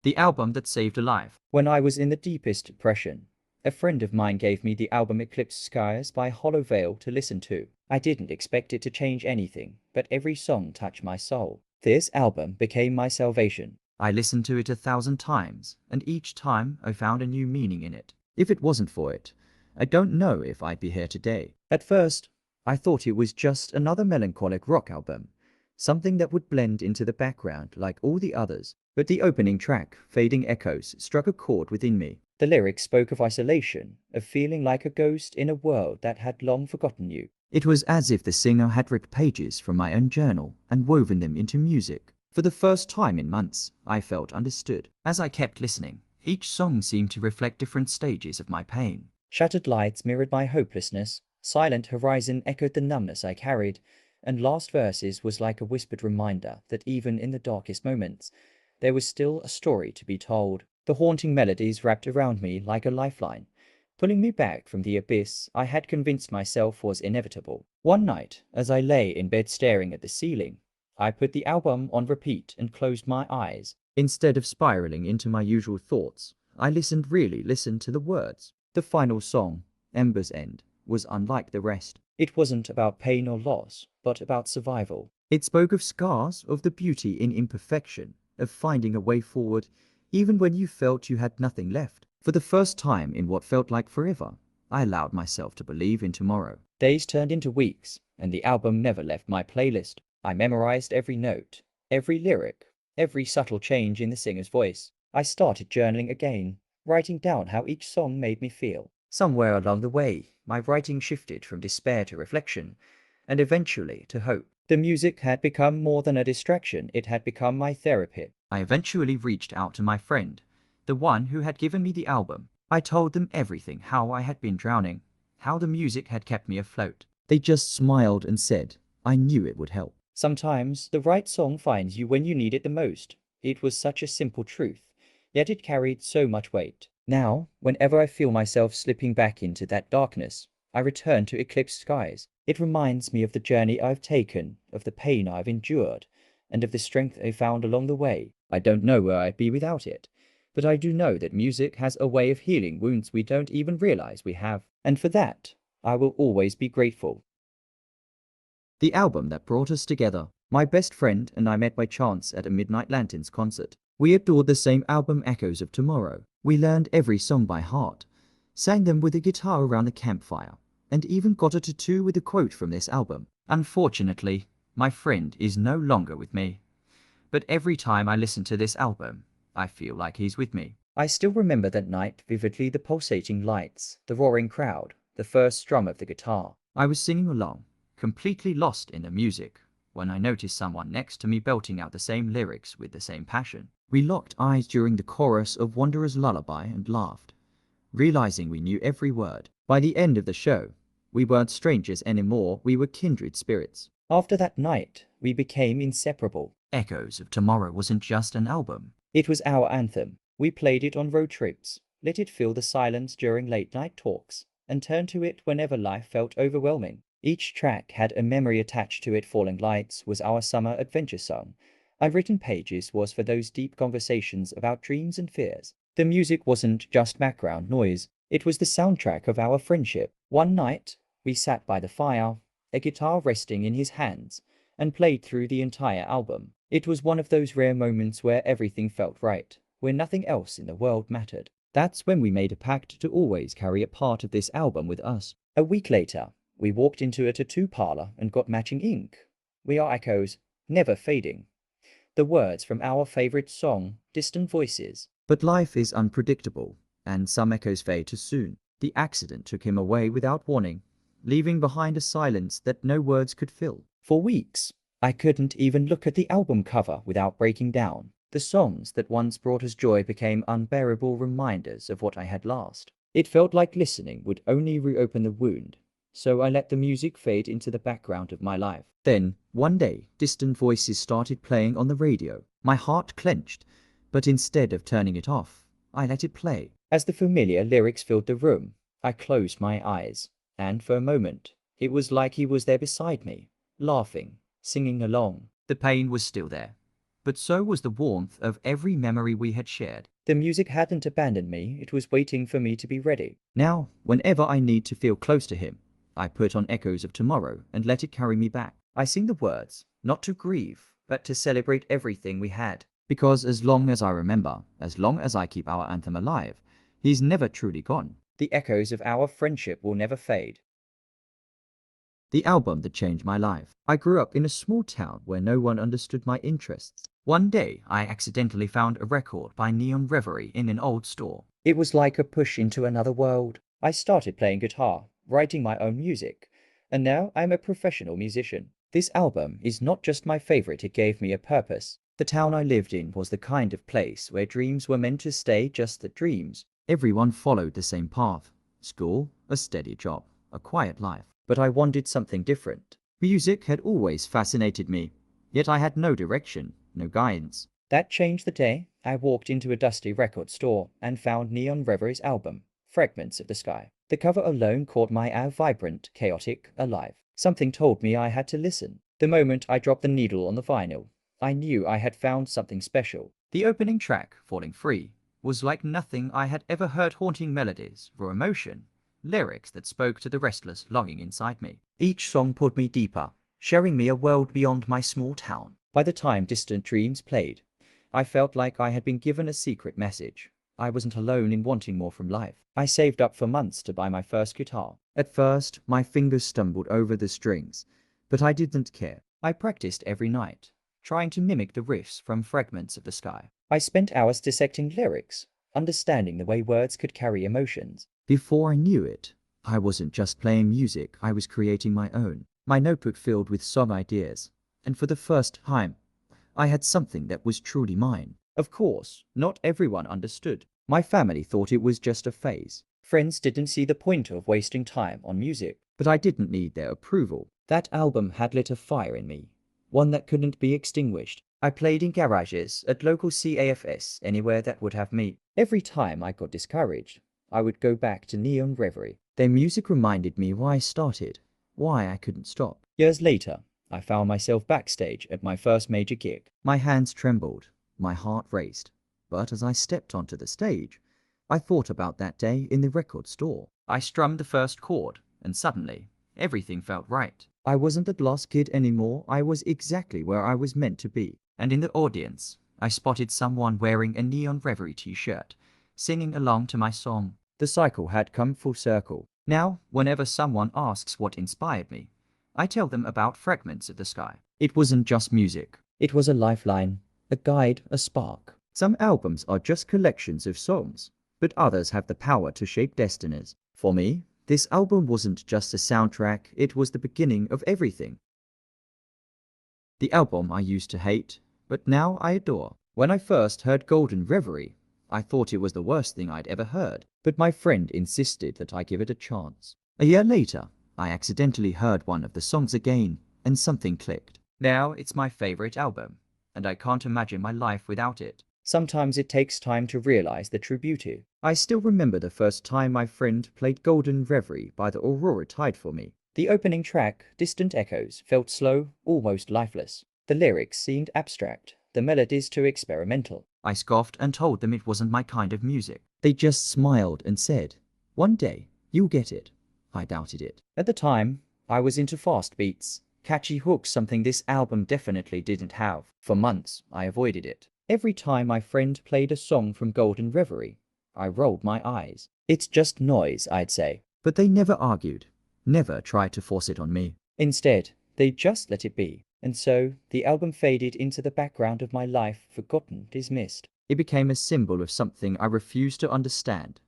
The album that saved a life. When I was in the deepest depression, a friend of mine gave me the album Eclipse Skies by Hollow Veil to listen to. I didn't expect it to change anything, but every song touched my soul. This album became my salvation. I listened to it 1,000 times, and each time I found a new meaning in it. If it wasn't for it, I don't know if I'd be here today. At first, I thought it was just another melancholic rock album, something that would blend into the background like all the others. But the opening track, Fading Echoes, struck a chord within me. The lyrics spoke of isolation, of feeling like a ghost in a world that had long forgotten you. It was as if the singer had ripped pages from my own journal and woven them into music. For the first time in months, I felt understood. As I kept listening, each song seemed to reflect different stages of my pain. Shattered lights mirrored my hopelessness, Silent Horizon echoed the numbness I carried, and Last Verses was like a whispered reminder that even in the darkest moments, there was still a story to be told. The haunting melodies wrapped around me like a lifeline, pulling me back from the abyss I had convinced myself was inevitable. One night, as I lay in bed staring at the ceiling, I put the album on repeat and closed my eyes. Instead of spiraling into my usual thoughts, I really listened to the words. The final song, Ember's End, was unlike the rest. It wasn't about pain or loss, but about survival. It spoke of scars, of the beauty in imperfection, of finding a way forward, even when you felt you had nothing left. For the first time in what felt like forever, I allowed myself to believe in tomorrow. Days turned into weeks, and the album never left my playlist. I memorized every note, every lyric, every subtle change in the singer's voice. I started journaling again, writing down how each song made me feel. Somewhere along the way, my writing shifted from despair to reflection, and eventually to hope. The music had become more than a distraction, it had become my therapy. I eventually reached out to my friend, the one who had given me the album. I told them everything, how I had been drowning, how the music had kept me afloat. They just smiled and said, I knew it would help. Sometimes the right song finds you when you need it the most. It was such a simple truth, yet it carried so much weight. Now, whenever I feel myself slipping back into that darkness, I return to Eclipse Skies. It reminds me of the journey I've taken, of the pain I've endured, and of the strength I found along the way. I don't know where I'd be without it, but I do know that music has a way of healing wounds we don't even realize we have, and for that, I will always be grateful. The album that brought us together. My best friend and I met by chance at a Midnight Lanterns concert. We adored the same album, Echoes of Tomorrow. We learned every song by heart, sang them with a guitar around the campfire, and even got a tattoo with a quote from this album. Unfortunately, my friend is no longer with me, but every time I listen to this album, I feel like he's with me. I still remember that night vividly, the pulsating lights, the roaring crowd, the first strum of the guitar. I was singing along, completely lost in the music, when I noticed someone next to me belting out the same lyrics with the same passion. We locked eyes during the chorus of Wanderer's Lullaby and laughed, realizing we knew every word. By the end of the show, we weren't strangers anymore, we were kindred spirits. After that night, we became inseparable. Echoes of Tomorrow wasn't just an album. It was our anthem. We played it on road trips, let it fill the silence during late-night talks, and turned to it whenever life felt overwhelming. Each track had a memory attached to it. Falling Lights was our summer adventure song. Unwritten Pages was for those deep conversations about dreams and fears. The music wasn't just background noise, it was the soundtrack of our friendship. One night, we sat by the fire, a guitar resting in his hands, and played through the entire album. It was one of those rare moments where everything felt right, where nothing else in the world mattered. That's when we made a pact to always carry a part of this album with us. A week later, we walked into a tattoo parlor and got matching ink. We are echoes, never fading. The words from our favorite song, Distant Voices. But life is unpredictable, and some echoes fade too soon. The accident took him away without warning, leaving behind a silence that no words could fill. For weeks, I couldn't even look at the album cover without breaking down. The songs that once brought us joy became unbearable reminders of what I had lost. It felt like listening would only reopen the wound, so I let the music fade into the background of my life. Then, one day, Distant Voices started playing on the radio. My heart clenched, but instead of turning it off, I let it play. As the familiar lyrics filled the room, I closed my eyes, and for a moment, it was like he was there beside me, laughing, singing along. The pain was still there, but so was the warmth of every memory we had shared. The music hadn't abandoned me, it was waiting for me to be ready. Now, whenever I need to feel close to him, I put on Echoes of Tomorrow and let it carry me back. I sing the words, not to grieve, but to celebrate everything we had. Because as long as I remember, as long as I keep our anthem alive, he's never truly gone. The echoes of our friendship will never fade. The album that changed my life. I grew up in a small town where no one understood my interests. One day, I accidentally found a record by Neon Reverie in an old store. It was like a push into another world. I started playing guitar, writing my own music, and now I'm a professional musician. This album is not just my favorite, it gave me a purpose. The town I lived in was the kind of place where dreams were meant to stay just the dreams. Everyone followed the same path. School, a steady job, a quiet life. But I wanted something different. Music had always fascinated me, yet I had no direction, no guidance. That changed the day I walked into a dusty record store and found Neon Reverie's album, Fragments of the Sky. The cover alone caught my eye, vibrant, chaotic, alive. Something told me I had to listen. The moment I dropped the needle on the vinyl, I knew I had found something special. The opening track, Falling Free, was like nothing I had ever heard. Haunting melodies, raw emotion, lyrics that spoke to the restless longing inside me. Each song pulled me deeper, showing me a world beyond my small town. By the time Distant Dreams played, I felt like I had been given a secret message. I wasn't alone in wanting more from life. I saved up for months to buy my first guitar. At first, my fingers stumbled over the strings, but I didn't care. I practiced every night, trying to mimic the riffs from Fragments of the Sky. I spent hours dissecting lyrics, understanding the way words could carry emotions. Before I knew it, I wasn't just playing music, I was creating my own. My notebook filled with song ideas, and for the first time, I had something that was truly mine. Of course, not everyone understood. My family thought it was just a phase. Friends didn't see the point of wasting time on music. But I didn't need their approval. That album had lit a fire in me, one that couldn't be extinguished. I played in garages, at local CAFS, anywhere that would have me. Every time I got discouraged, I would go back to Neon Reverie. Their music reminded me why I started, why I couldn't stop. Years later, I found myself backstage at my first major gig. My hands trembled, my heart raced. But as I stepped onto the stage, I thought about that day in the record store. I strummed the first chord, and suddenly, everything felt right. I wasn't that lost kid anymore, I was exactly where I was meant to be. And in the audience, I spotted someone wearing a Neon Reverie t-shirt, singing along to my song. The cycle had come full circle. Now, whenever someone asks what inspired me, I tell them about Fragments of the Sky. It wasn't just music. It was a lifeline, a guide, a spark. Some albums are just collections of songs, but others have the power to shape destinies. For me, this album wasn't just a soundtrack, it was the beginning of everything. The album I used to hate, but now I adore. When I first heard Golden Reverie, I thought it was the worst thing I'd ever heard, but my friend insisted that I give it a chance. A year later, I accidentally heard one of the songs again, and something clicked. Now it's my favorite album, and I can't imagine my life without it. Sometimes it takes time to realize the true beauty. I still remember the first time my friend played Golden Reverie by the Aurora Tide for me. The opening track, Distant Echoes, felt slow, almost lifeless. The lyrics seemed abstract, the melodies too experimental. I scoffed and told them it wasn't my kind of music. They just smiled and said, "One day, you'll get it." I doubted it. At the time, I was into fast beats, catchy hooks, something this album definitely didn't have. For months, I avoided it. Every time my friend played a song from Golden Reverie, I rolled my eyes. It's just noise, I'd say. But they never argued, never tried to force it on me. Instead, they just let it be. And so, the album faded into the background of my life, forgotten, dismissed. It became a symbol of something I refused to understand,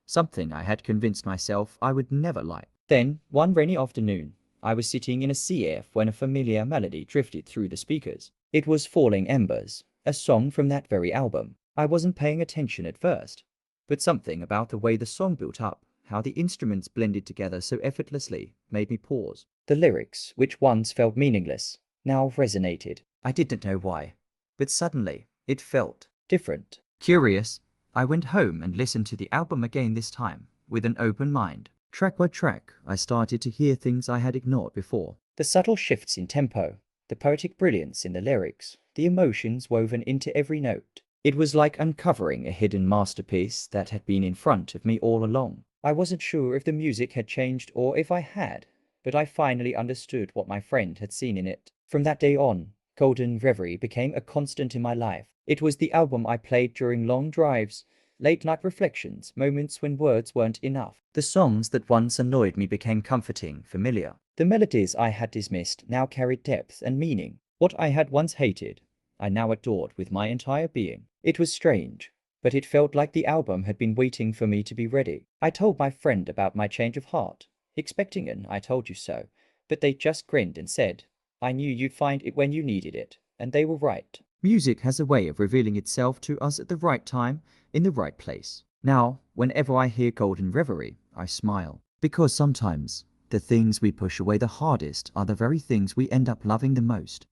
something I had convinced myself I would never like. Then, one rainy afternoon, I was sitting in a CF when a familiar melody drifted through the speakers. It was Falling Embers, a song from that very album. I wasn't paying attention at first, but something about the way the song built up, how the instruments blended together so effortlessly, made me pause. The lyrics, which once felt meaningless, now resonated. I didn't know why, but suddenly, it felt different. Curious, I went home and listened to the album again, this time, with an open mind. Track by track, I started to hear things I had ignored before. The subtle shifts in tempo, the poetic brilliance in the lyrics, the emotions woven into every note. It was like uncovering a hidden masterpiece that had been in front of me all along. I wasn't sure if the music had changed or if I had, but I finally understood what my friend had seen in it. From that day on, Golden Reverie became a constant in my life. It was the album I played during long drives, late-night reflections, moments when words weren't enough. The songs that once annoyed me became comforting, familiar. The melodies I had dismissed now carried depth and meaning. What I had once hated, I now adored with my entire being. It was strange, but it felt like the album had been waiting for me to be ready. I told my friend about my change of heart, expecting an "I told you so," but they just grinned and said, "I knew you'd find it when you needed it," and they were right. Music has a way of revealing itself to us at the right time, in the right place. Now, whenever I hear Golden Reverie, I smile. Because sometimes, the things we push away the hardest are the very things we end up loving the most.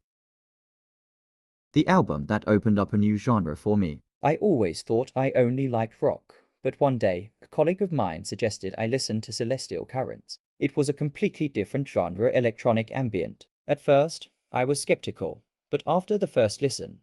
The album that opened up a new genre for me. I always thought I only liked rock, but one day, a colleague of mine suggested I listen to Celestial Currents. It was a completely different genre, electronic ambient. At first, I was skeptical, but after the first listen,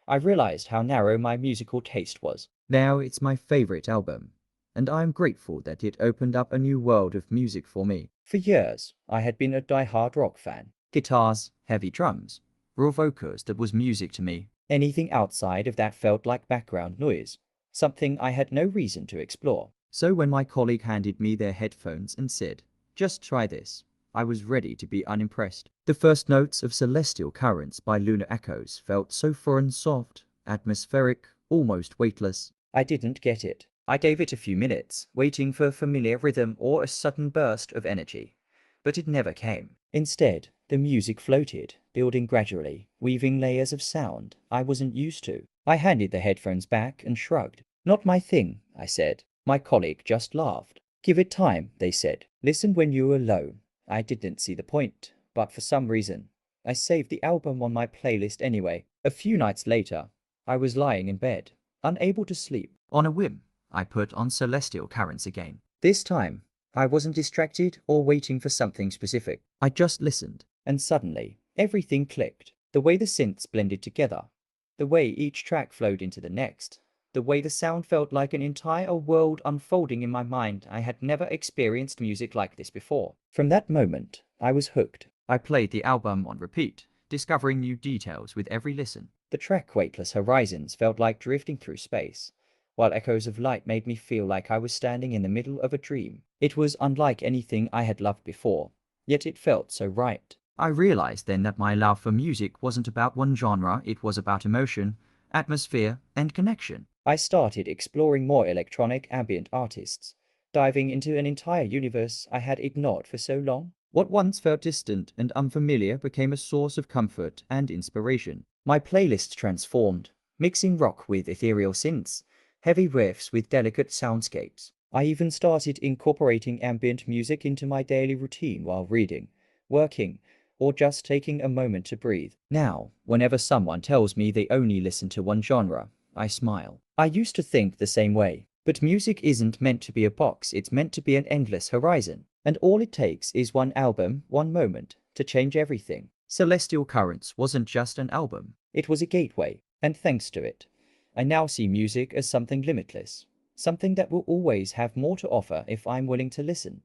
I realized how narrow my musical taste was. Now it's my favorite album, and I am grateful that it opened up a new world of music for me. For years, I had been a die-hard rock fan. Guitars, heavy drums, raw vocals, that was music to me. Anything outside of that felt like background noise, something I had no reason to explore. So when my colleague handed me their headphones and said, "Just try this," I was ready to be unimpressed. The first notes of Celestial Currents by Lunar Echoes felt so foreign, soft, atmospheric, almost weightless. I didn't get it. I gave it a few minutes, waiting for a familiar rhythm or a sudden burst of energy, but it never came. Instead, the music floated, building gradually, weaving layers of sound I wasn't used to. I handed the headphones back and shrugged. "Not my thing," I said. My colleague just laughed. "Give it time," they said. "Listen when you're alone." I didn't see the point, but for some reason, I saved the album on my playlist anyway. A few nights later, I was lying in bed, unable to sleep. On a whim, I put on Celestial Currents again. This time, I wasn't distracted or waiting for something specific. I just listened. And suddenly, everything clicked. The way the synths blended together, the way each track flowed into the next, the way the sound felt like an entire world unfolding in my mind. I had never experienced music like this before. From that moment, I was hooked. I played the album on repeat, discovering new details with every listen. The track Weightless Horizons felt like drifting through space, while Echoes of Light made me feel like I was standing in the middle of a dream. It was unlike anything I had loved before, yet it felt so right. I realized then that my love for music wasn't about one genre, it was about emotion, atmosphere, and connection. I started exploring more electronic ambient artists, diving into an entire universe I had ignored for so long. What once felt distant and unfamiliar became a source of comfort and inspiration. My playlist transformed, mixing rock with ethereal synths, heavy riffs with delicate soundscapes. I even started incorporating ambient music into my daily routine while reading, working, or just taking a moment to breathe. Now, whenever someone tells me they only listen to one genre, I smile. I used to think the same way, but music isn't meant to be a box, it's meant to be an endless horizon. And all it takes is one album, one moment, to change everything. Celestial Currents wasn't just an album. It was a gateway, and thanks to it, I now see music as something limitless, something that will always have more to offer if I'm willing to listen.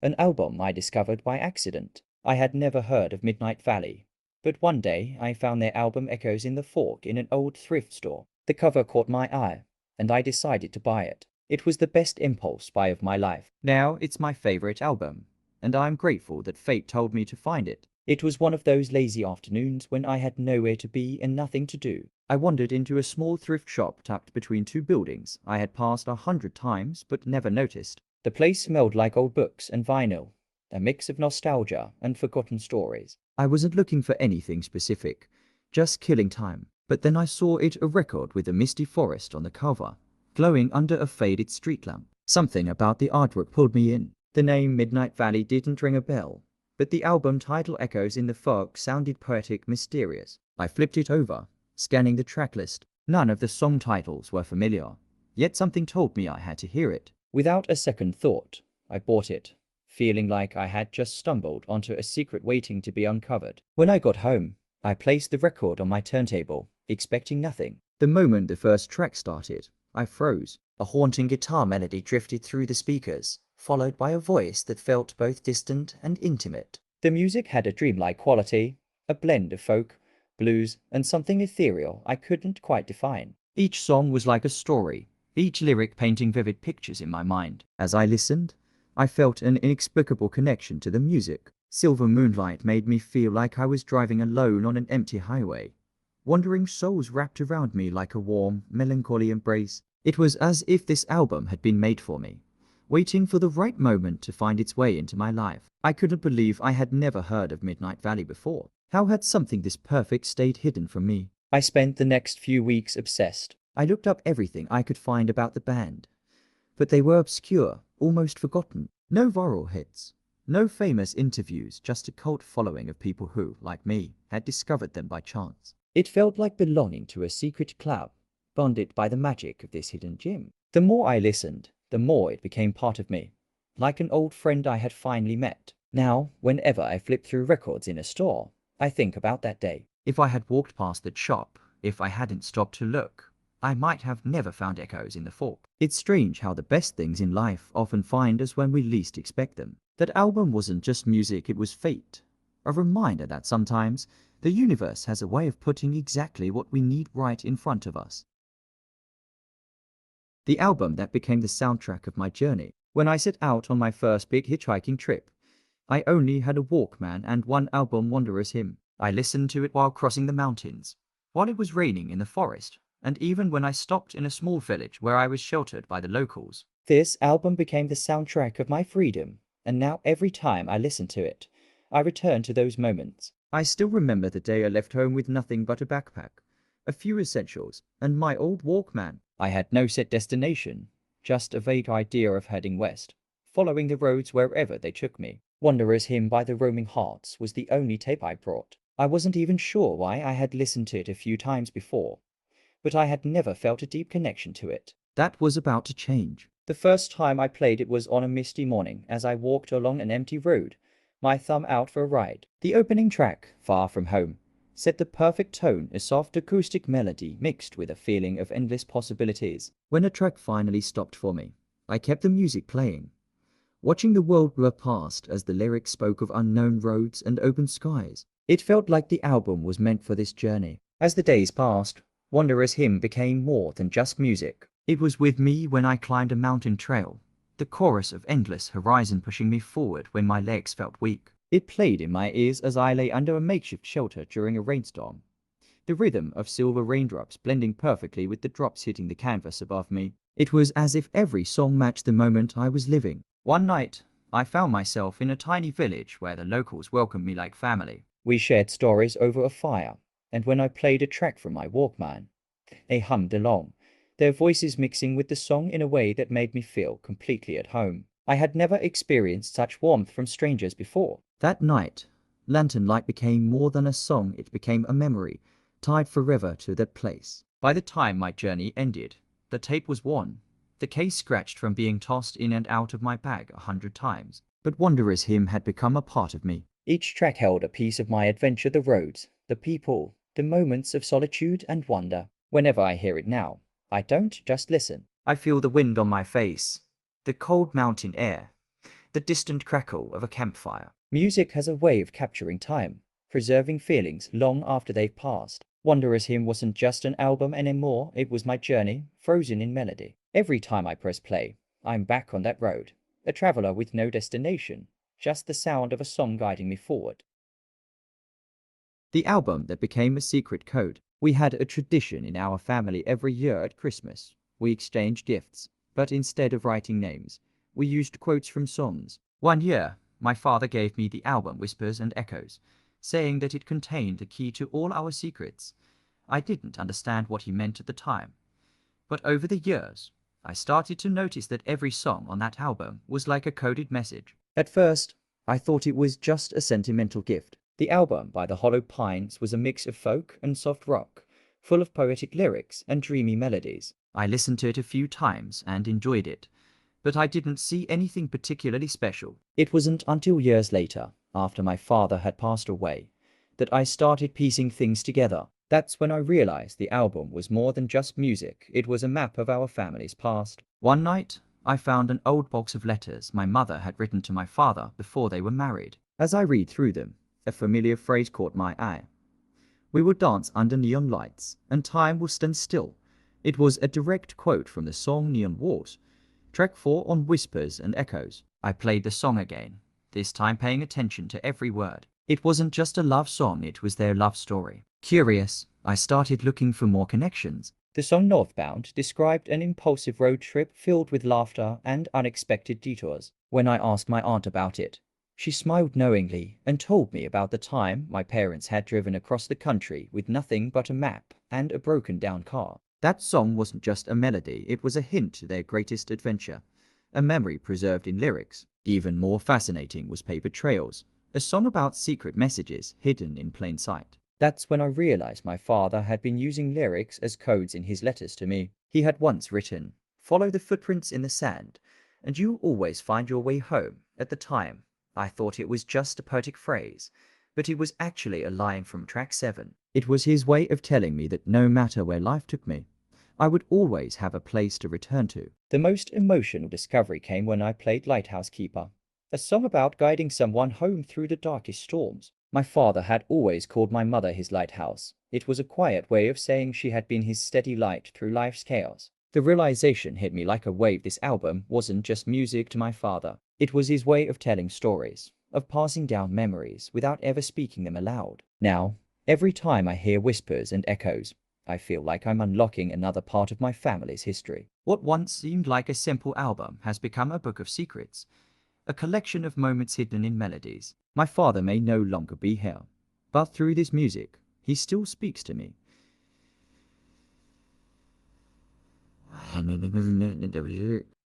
An album I discovered by accident. I had never heard of Midnight Valley, but one day I found their album Echoes in the Fork in an old thrift store. The cover caught my eye, and I decided to buy it. It was the best impulse buy of my life. Now it's my favorite album, and I'm grateful that fate told me to find it. It was one of those lazy afternoons when I had nowhere to be and nothing to do. I wandered into a small thrift shop tucked between two buildings I had passed 100 times but never noticed. The place smelled like old books and vinyl, a mix of nostalgia and forgotten stories. I wasn't looking for anything specific, just killing time. But then I saw a record with a misty forest on the cover, glowing under a faded street lamp. Something about the artwork pulled me in. The name Midnight Valley didn't ring a bell, but the album title Echoes in the Fog sounded poetic, mysterious. I flipped it over, scanning the track list. None of the song titles were familiar, yet something told me I had to hear it. Without a second thought, I bought it, feeling like I had just stumbled onto a secret waiting to be uncovered. When I got home, I placed the record on my turntable, expecting nothing. The moment the first track started, I froze. A haunting guitar melody drifted through the speakers, followed by a voice that felt both distant and intimate. The music had a dreamlike quality, a blend of folk, blues, and something ethereal I couldn't quite define. Each song was like a story, each lyric painting vivid pictures in my mind. As I listened, I felt an inexplicable connection to the music. Silver moonlight made me feel like I was driving alone on an empty highway. Wandering souls wrapped around me like a warm, melancholy embrace. It was as if this album had been made for me, waiting for the right moment to find its way into my life. I couldn't believe I had never heard of Midnight Valley before. How had something this perfect stayed hidden from me? I spent the next few weeks obsessed. I looked up everything I could find about the band, but they were obscure, almost forgotten. No viral hits, no famous interviews, just a cult following of people who, like me, had discovered them by chance. It felt like belonging to a secret club, bonded by the magic of this hidden gem. The more I listened, the more it became part of me, like an old friend I had finally met. Now, whenever I flip through records in a store, I think about that day. If I had walked past that shop, if I hadn't stopped to look, I might have never found echoes in the fork. It's strange how the best things in life often find us when we least expect them. That album wasn't just music, it was fate. A reminder that sometimes the universe has a way of putting exactly what we need right in front of us. The album that became the soundtrack of my journey. When I set out on my first big hitchhiking trip, I only had a Walkman and one album, Wanderer's Hymn. I listened to it while crossing the mountains, while it was raining in the forest, and even when I stopped in a small village where I was sheltered by the locals. This album became the soundtrack of my freedom, and now every time I listen to it, I return to those moments. I still remember the day I left home with nothing but a backpack, a few essentials, and my old Walkman. I had no set destination, just a vague idea of heading west, following the roads wherever they took me. Wanderer's Hymn by the Roaming Hearts was the only tape I brought. I wasn't even sure why. I had listened to it a few times before, but I had never felt a deep connection to it. That was about to change. The first time I played it was on a misty morning as I walked along an empty road, my thumb out for a ride. The opening track, Far From Home, set the perfect tone, a soft acoustic melody mixed with a feeling of endless possibilities. When a track finally stopped for me, I kept the music playing, watching the world blur past as the lyrics spoke of unknown roads and open skies. It felt like the album was meant for this journey. As the days passed, Wanderer's Hymn became more than just music. It was with me when I climbed a mountain trail, the chorus of endless horizon pushing me forward when my legs felt weak. It played in my ears as I lay under a makeshift shelter during a rainstorm, the rhythm of silver raindrops blending perfectly with the drops hitting the canvas above me. It was as if every song matched the moment I was living. One night, I found myself in a tiny village where the locals welcomed me like family. We shared stories over a fire, and when I played a track from my Walkman, they hummed along, their voices mixing with the song in a way that made me feel completely at home. I had never experienced such warmth from strangers before. That night, Lantern Light became more than a song, it became a memory, tied forever to that place. By the time my journey ended, the tape was worn, the case scratched from being tossed in and out of my bag 100 times. But Wanderer's Hymn had become a part of me. Each track held a piece of my adventure, the roads, the people, the moments of solitude and wonder. Whenever I hear it now, I don't just listen. I feel the wind on my face, the cold mountain air, the distant crackle of a campfire. Music has a way of capturing time, preserving feelings long after they've passed. Wanderer's Hymn wasn't just an album anymore, it was my journey, frozen in melody. Every time I press play, I'm back on that road, a traveler with no destination, just the sound of a song guiding me forward. The album that became a secret code. We had a tradition in our family every year at Christmas. We exchanged gifts, but instead of writing names, we used quotes from songs. One year, my father gave me the album Whispers and Echoes, saying that it contained the key to all our secrets. I didn't understand what he meant at the time, but over the years, I started to notice that every song on that album was like a coded message. At first, I thought it was just a sentimental gift. The album by the Hollow Pines was a mix of folk and soft rock, full of poetic lyrics and dreamy melodies. I listened to it a few times and enjoyed it, but I didn't see anything particularly special. It wasn't until years later, after my father had passed away, that I started piecing things together. That's when I realized the album was more than just music, it was a map of our family's past. One night, I found an old box of letters my mother had written to my father before they were married. As I read through them, a familiar phrase caught my eye. We will dance under neon lights, and time will stand still. It was a direct quote from the song Neon Wars, track 4 on Whispers and Echoes. I played the song again, this time paying attention to every word. It wasn't just a love song, it was their love story. Curious, I started looking for more connections. The song Northbound described an impulsive road trip filled with laughter and unexpected detours. When I asked my aunt about it, she smiled knowingly and told me about the time my parents had driven across the country with nothing but a map and a broken-down car. That song wasn't just a melody, it was a hint to their greatest adventure, a memory preserved in lyrics. Even more fascinating was Paper Trails, a song about secret messages hidden in plain sight. That's when I realized my father had been using lyrics as codes in his letters to me. He had once written, "Follow the footprints in the sand, and you'll always find your way home." At the time, I thought it was just a poetic phrase, but it was actually a line from track 7. It was his way of telling me that no matter where life took me, I would always have a place to return to. The most emotional discovery came when I played Lighthouse Keeper, a song about guiding someone home through the darkest storms. My father had always called my mother his lighthouse. It was a quiet way of saying she had been his steady light through life's chaos. The realization hit me like a wave. This album wasn't just music to my father. It was his way of telling stories, of passing down memories without ever speaking them aloud. Now, every time I hear Whispers and Echoes, I feel like I'm unlocking another part of my family's history. What once seemed like a simple album has become a book of secrets, a collection of moments hidden in melodies. My father may no longer be here, but through this music, he still speaks to me.